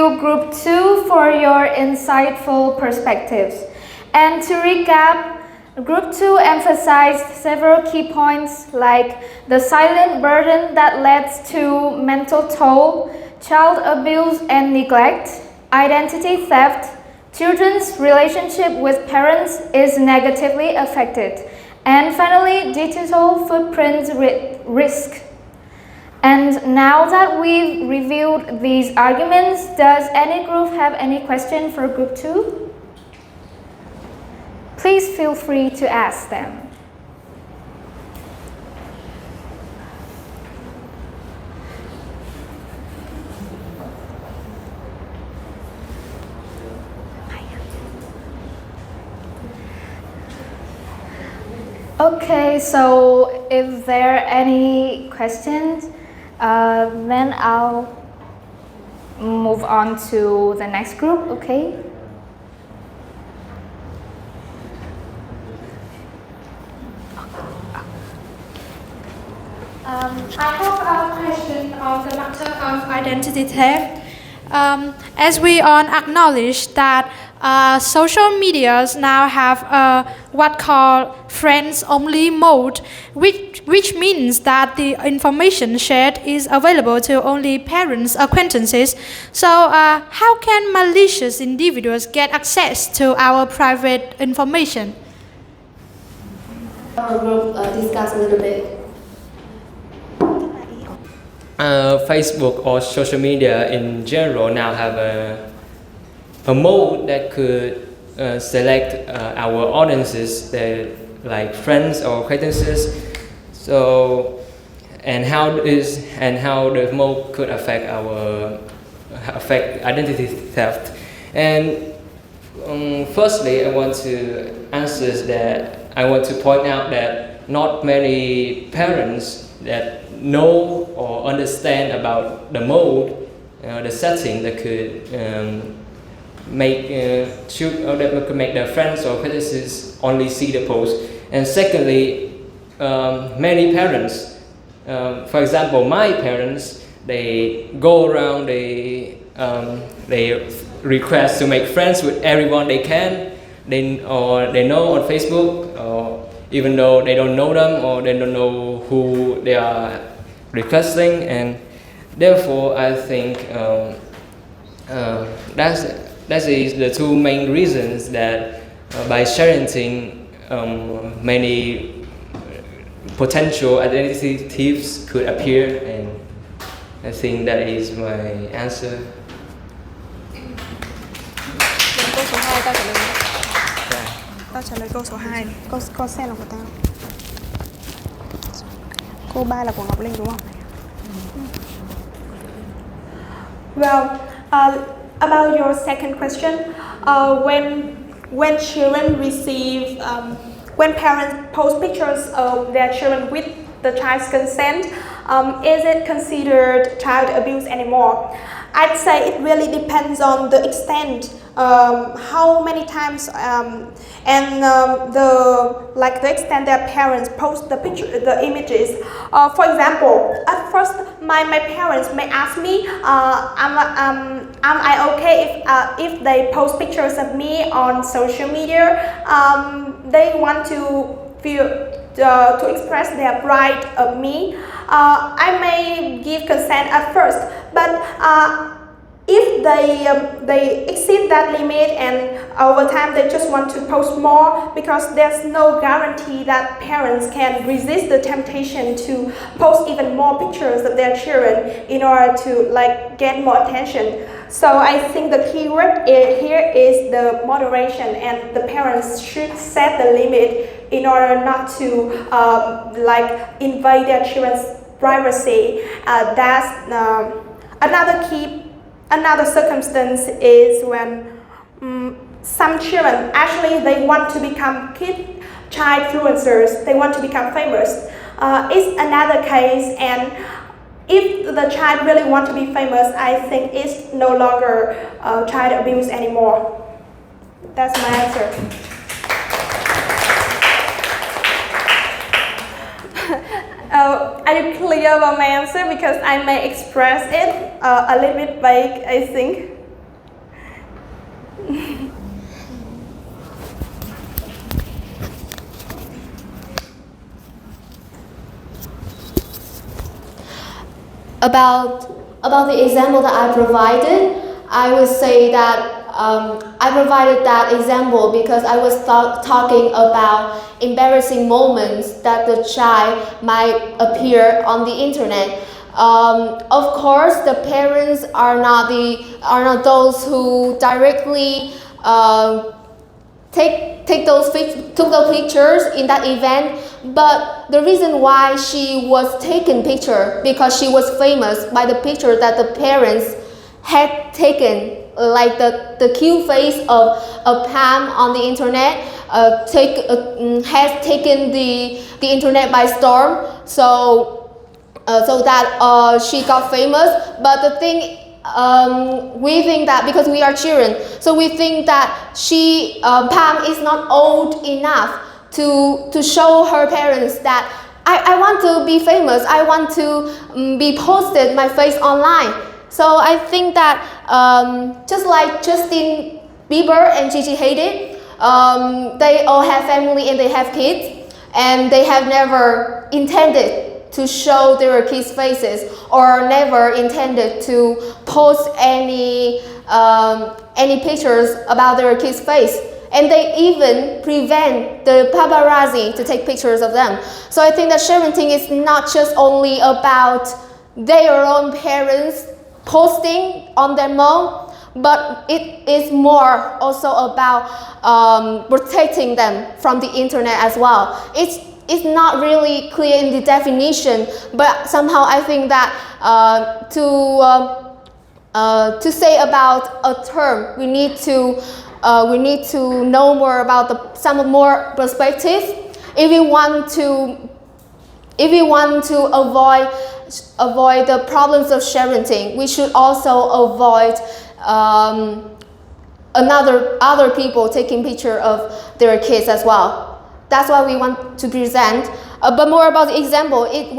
you, Group 2, for your insightful perspectives. And to recap, Group 2 emphasized several key points like the silent burden that leads to mental toll, child abuse and neglect, identity theft, children's relationship with parents is negatively affected, and finally, digital footprint risk. And now that we've reviewed these arguments, does any group have any question for Group 2? Please feel free to ask them. Okay, so if there are any questions, then I'll move on to the next group, okay? I have a question on the matter of identity theft. As we all acknowledge that social medias now have what called friends-only mode, which means that the information shared is available to only parents' acquaintances. So how can malicious individuals get access to our private information? Our group discuss a little bit. Facebook or social media in general now have a mode that could select our audiences, that like friends or acquaintances. So, and how the mode could affect identity theft. And firstly, I want to point out that not many parents that know or understand about the mode, the setting that could make their friends or acquaintances only see the post. And secondly, many parents, for example, my parents, they go around, they request to make friends with everyone they can, they know on Facebook, or even though they don't know them or they don't know who they are requesting. And therefore I think that is the two main reasons that by sharing many potential identity thieves could appear. And I think that is my answer. Tao trả lời câu số 2. Câu C là của tao. Câu 3 là của Ngọc Linh đúng không? Well, about your second question, when children receive, when parents post pictures of their children with the child's consent, is it considered child abuse anymore? I'd say it really depends on the extent, how many times, and the extent their parents post the images. For example, at first my parents may ask me, am I okay if they post pictures of me on social media? They want to to express their pride of me. I may give consent at first, but if they exceed that limit and over time they just want to post more, because there's no guarantee that parents can resist the temptation to post even more pictures of their children in order to get more attention. So I think the key word here is the moderation, and the parents should set the limit in order not to invade their children's privacy. That's another circumstance is when some children actually they want to become child influencers. They want to become famous. It's another case, and if the child really want to be famous, I think it's no longer child abuse anymore. That's my answer. Are you clear about my answer? Because I may express it a little bit vague, I think. About the example that I provided, I would say that I provided that example because I was talking about embarrassing moments that the child might appear on the internet. Of course, the parents are not those who directly took those pictures in that event, but the reason why she was taken picture because she was famous by the picture that the parents had taken, like the cute face of Pam on the internet has taken the internet by storm, so that she got famous. But the thing, we think that because we are children, so we think that Pam is not old enough to show her parents that I want to be famous, I want to be posted my face online. So I think that just like Justin Bieber and Gigi Hadid, they all have family and they have kids, and they have never intended to show their kids' faces or never intended to post any pictures about their kids' face. And they even prevent the paparazzi to take pictures of them. So I think that sharing is not just only about their own parents posting on their own, but it is more also about protecting them from the internet as well. It's not really clear in the definition, but somehow I think that to say about a term, we need to know more about some more perspectives. If we want to avoid the problems of sharing, we should also avoid other people taking picture of their kids as well. That's why we want to present. But more about the example, it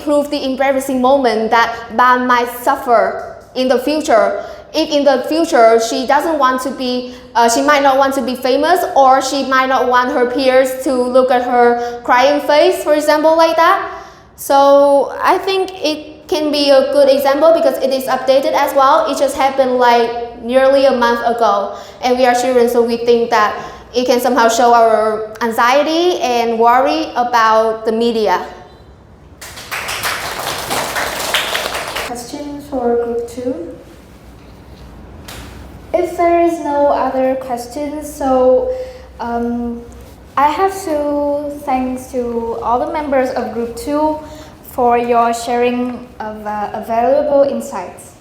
proved the embarrassing moment that Pam might suffer in the future. If in the future she doesn't want to be, she might not want to be famous, or she might not want her peers to look at her crying face, for example, like that. So I think it can be a good example because it is updated as well. It just happened like nearly a month ago, and we are children, so we think that it can somehow show our anxiety and worry about the media. Questions for group 2? If there is no other questions, so I have to thanks to all the members of group 2 for your sharing of valuable insights.